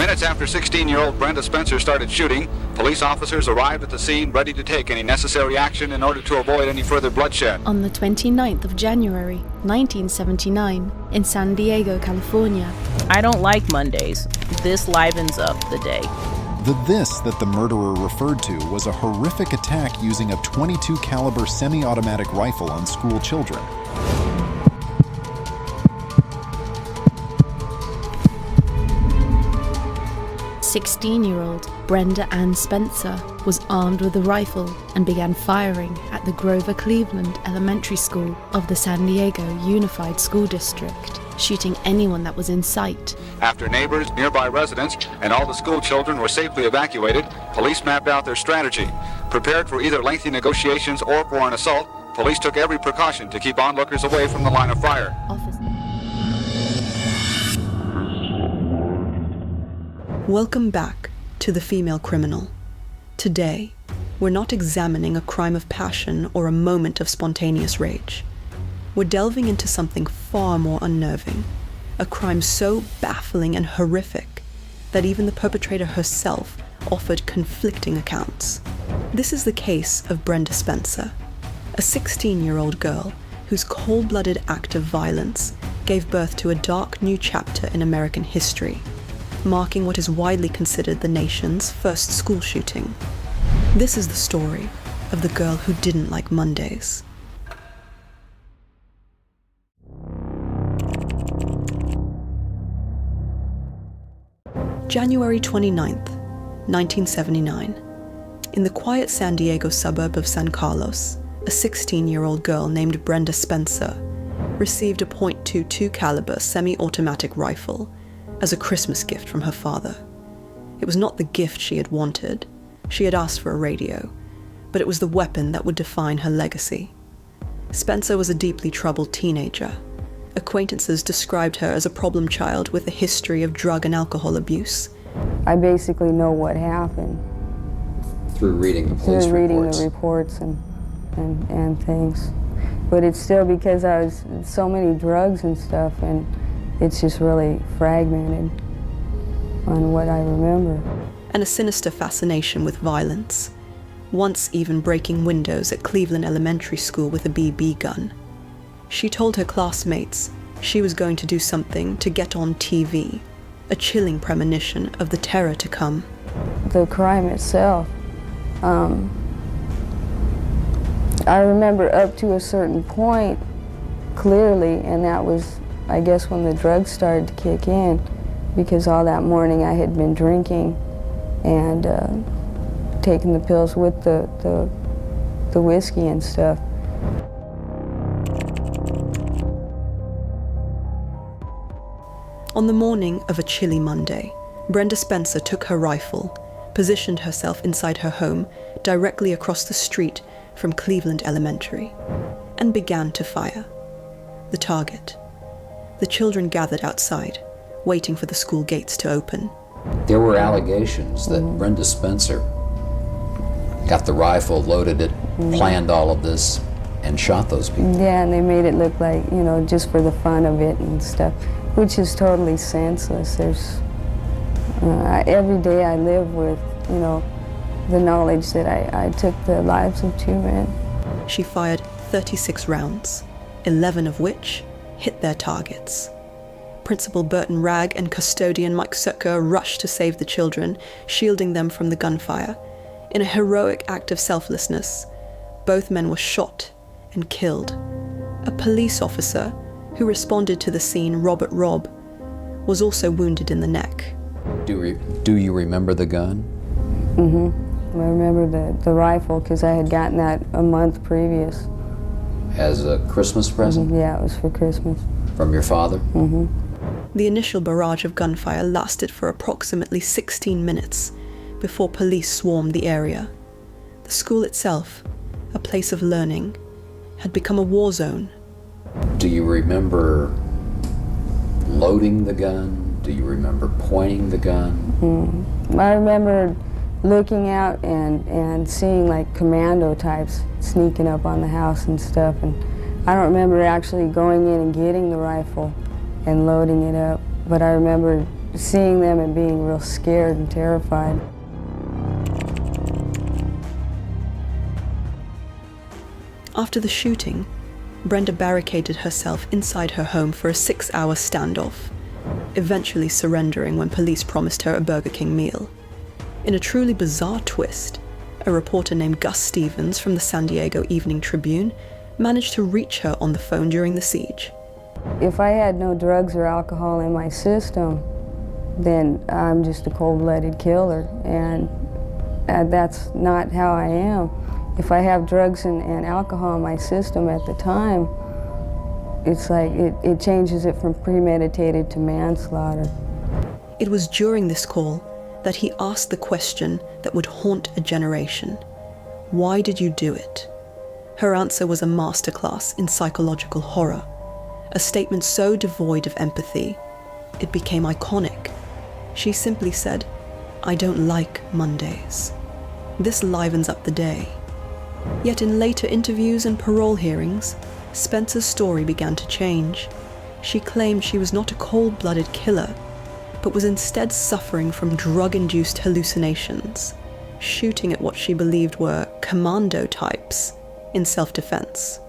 Minutes after 16-year-old Brenda Spencer started shooting, police officers arrived at the scene ready to take any necessary action in order to avoid any further bloodshed. On the 29th of January, 1979, in San Diego, California. I don't like Mondays. This livens up the day. The this that the murderer referred to was a horrific attack using a .22 caliber semi-automatic rifle on school children. "16-year-old Brenda Ann Spencer was armed with a rifle and began firing at the Grover Cleveland Elementary School of the San Diego Unified School District, shooting anyone that was in sight." After neighbors, nearby residents, and all the school children were safely evacuated, police mapped out their strategy. Prepared for either lengthy negotiations or for an assault, police took every precaution to keep onlookers away from the line of fire. Welcome back to The Female Criminal. Today, we're not examining a crime of passion or a moment of spontaneous rage. We're delving into something far more unnerving, a crime so baffling and horrific that even the perpetrator herself offered conflicting accounts. This is the case of Brenda Spencer, a 16-year-old girl whose cold-blooded act of violence gave birth to a dark new chapter in American history, marking what is widely considered the nation's first school shooting. This is the story of the girl who didn't like Mondays. January 29th, 1979. In the quiet San Diego suburb of San Carlos, a 16-year-old girl named Brenda Spencer received a .22 caliber semi-automatic rifle as a Christmas gift from her father. It was not the gift she had wanted. She had asked for a radio, but it was the weapon that would define her legacy. Spencer was a deeply troubled teenager. Acquaintances described her as a problem child with a history of drug and alcohol abuse. I basically know what happened. Through reading the police reports? Through reading the reports and things. But it's still because I was so many drugs and stuff, and it's just really fragmented on what I remember. And a sinister fascination with violence, once even breaking windows at Cleveland Elementary School with a BB gun. She told her classmates she was going to do something to get on TV, a chilling premonition of the terror to come. The crime itself, I remember up to a certain point clearly, and that was, I guess, when the drugs started to kick in, because all that morning I had been drinking and taking the pills with the whiskey and stuff. On the morning of a chilly Monday, Brenda Spencer took her rifle, positioned herself inside her home directly across the street from Cleveland Elementary, and began to fire. The target. The children gathered outside, waiting for the school gates to open. There were allegations that Brenda Spencer got the rifle, loaded it, planned all of this, and shot those people. Yeah, and they made it look like, you know, just for the fun of it and stuff, which is totally senseless. There's, every day I live with, you know, the knowledge that I took the lives of two men. She fired 36 rounds, 11 of which hit their targets. Principal Burton Ragg and custodian Mike Sucker rushed to save the children, shielding them from the gunfire. In a heroic act of selflessness, both men were shot and killed. A police officer who responded to the scene, Robert Robb, was also wounded in the neck. Do you remember the gun? Mm-hmm. I remember the rifle because I had gotten that a month previous. As a Christmas present? Mm-hmm. Yeah, it was for Christmas. From your father? Mm-hmm. The initial barrage of gunfire lasted for approximately 16 minutes before police swarmed the area. The school itself, a place of learning, had become a war zone. Do you remember loading the gun? Do you remember pointing the gun? I remember looking out and seeing like commando types sneaking up on the house and stuff, and I don't remember actually going in and getting the rifle and loading it up, but I remember seeing them and being real scared and terrified. After the shooting, Brenda barricaded herself inside her home for a 6-hour standoff, eventually surrendering when police promised her a Burger King meal. In a truly bizarre twist, a reporter named Gus Stevens from the San Diego Evening Tribune managed to reach her on the phone during the siege. If I had no drugs or alcohol in my system, then I'm just a cold-blooded killer, and that's not how I am. If I have drugs and alcohol in my system at the time, it's like it changes it from premeditated to manslaughter. It was during this call that he asked the question that would haunt a generation. Why did you do it? Her answer was a masterclass in psychological horror, a statement so devoid of empathy, it became iconic. She simply said, "I don't like Mondays." This livens up the day. Yet in later interviews and parole hearings, Spencer's story began to change. She claimed she was not a cold-blooded killer, but was instead suffering from drug-induced hallucinations, shooting at what she believed were commando types in self-defense.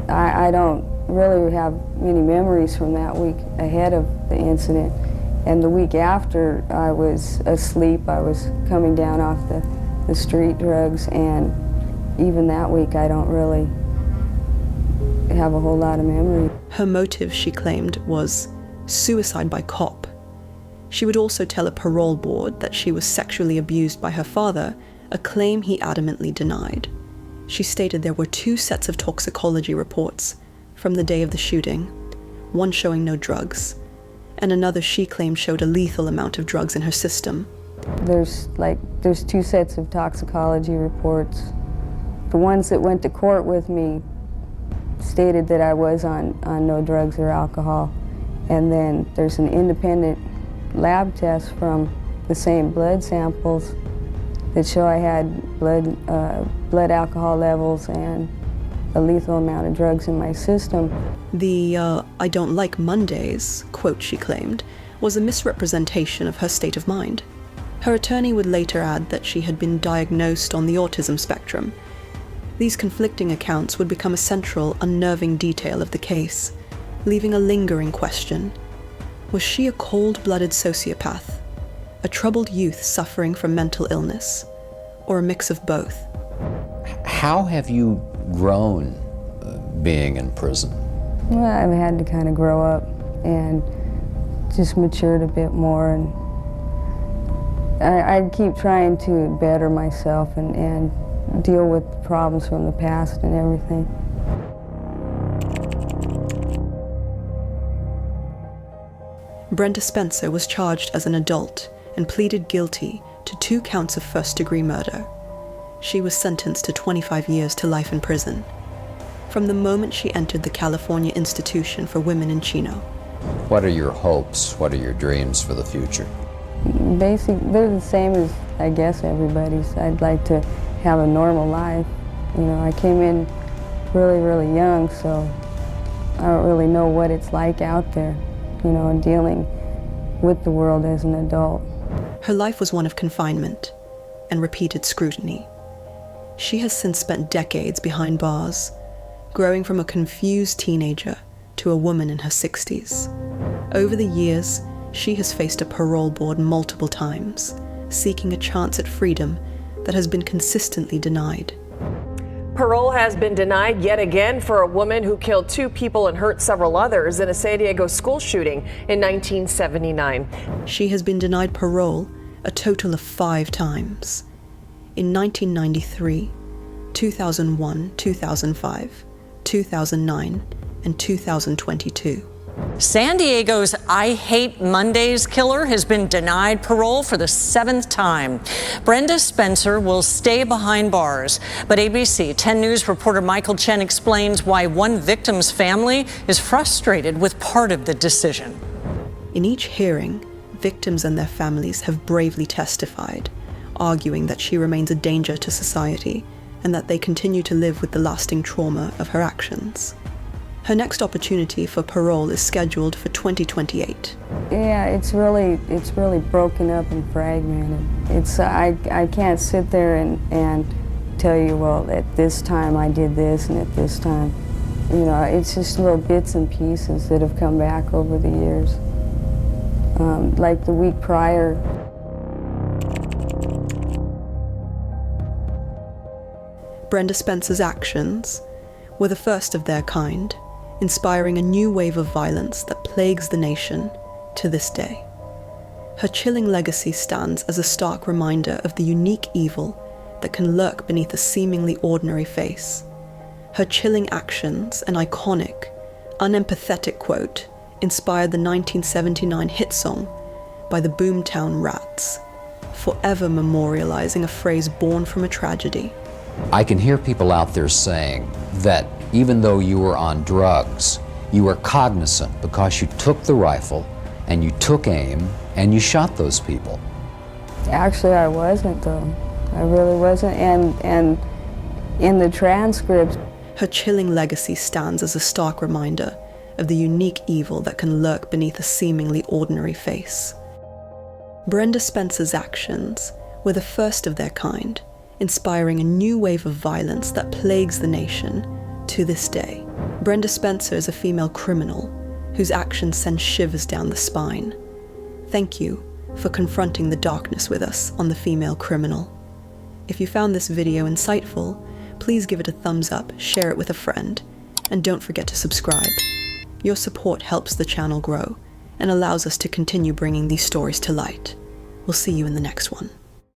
I don't really have many memories from that week ahead of the incident. And the week after, I was asleep. I was coming down off the street drugs, and even that week, I don't really have a whole lot of memory. Her motive, she claimed, was suicide by cop. She would also tell a parole board that she was sexually abused by her father, a claim he adamantly denied. She stated there were 2 sets of toxicology reports from the day of the shooting, one showing no drugs, and another she claimed showed a lethal amount of drugs in her system. There's 2 sets of toxicology reports. The ones that went to court with me stated that I was on no drugs or alcohol. And then there's an independent lab test from the same blood samples that show I had blood alcohol levels and a lethal amount of drugs in my system. The "I don't like Mondays" quote, she claimed, was a misrepresentation of her state of mind. Her attorney would later add that she had been diagnosed on the autism spectrum. These conflicting accounts would become a central, unnerving detail of the case, leaving a lingering question. Was she a cold-blooded sociopath, a troubled youth suffering from mental illness, or a mix of both? How have you grown being in prison? Well, I've had to kind of grow up and just matured a bit more, and I keep trying to better myself and deal with problems from the past and everything. Brenda Spencer was charged as an adult and pleaded guilty to 2 counts of first-degree murder. She was sentenced to 25 years to life in prison. From the moment she entered the California Institution for Women in Chino. What are your hopes? What are your dreams for the future? Basically, they're the same as, I guess, everybody's. I'd like to have a normal life. You know, I came in really, really young, so I don't really know what it's like out there, you know, and dealing with the world as an adult. Her life was one of confinement and repeated scrutiny. She has since spent decades behind bars, growing from a confused teenager to a woman in her 60s. Over the years, she has faced a parole board multiple times, seeking a chance at freedom that has been consistently denied. Parole has been denied yet again for a woman who killed 2 people and hurt several others in a San Diego school shooting in 1979. She has been denied parole a total of 5 times. In 1993, 2001, 2005, 2009, and 2022. San Diego's I Hate Mondays killer has been denied parole for the 7th time. Brenda Spencer will stay behind bars, but ABC 10 News reporter Michael Chen explains why one victim's family is frustrated with part of the decision. In each hearing, victims and their families have bravely testified, arguing that she remains a danger to society and that they continue to live with the lasting trauma of her actions. Her next opportunity for parole is scheduled for 2028. Yeah, it's really broken up and fragmented. I can't sit there and tell you, well, at this time I did this and at this time. You know, it's just little bits and pieces that have come back over the years. Like the week prior. Brenda Spencer's actions were the first of their kind, inspiring a new wave of violence that plagues the nation to this day. Her chilling legacy stands as a stark reminder of the unique evil that can lurk beneath a seemingly ordinary face. Her chilling actions and iconic, unempathetic quote inspired the 1979 hit song by the Boomtown Rats, forever memorializing a phrase born from a tragedy. I can hear people out there saying that even though you were on drugs, you were cognizant because you took the rifle and you took aim and you shot those people. Actually, I wasn't, though. I really wasn't. And in the transcripts, her chilling legacy stands as a stark reminder of the unique evil that can lurk beneath a seemingly ordinary face. Brenda Spencer's actions were the first of their kind, inspiring a new wave of violence that plagues the nation to this day. Brenda Spencer is a female criminal whose actions send shivers down the spine. Thank you for confronting the darkness with us on The Female Criminal. If you found this video insightful, please give it a thumbs up, share it with a friend, and don't forget to subscribe. Your support helps the channel grow and allows us to continue bringing these stories to light. We'll see you in the next one.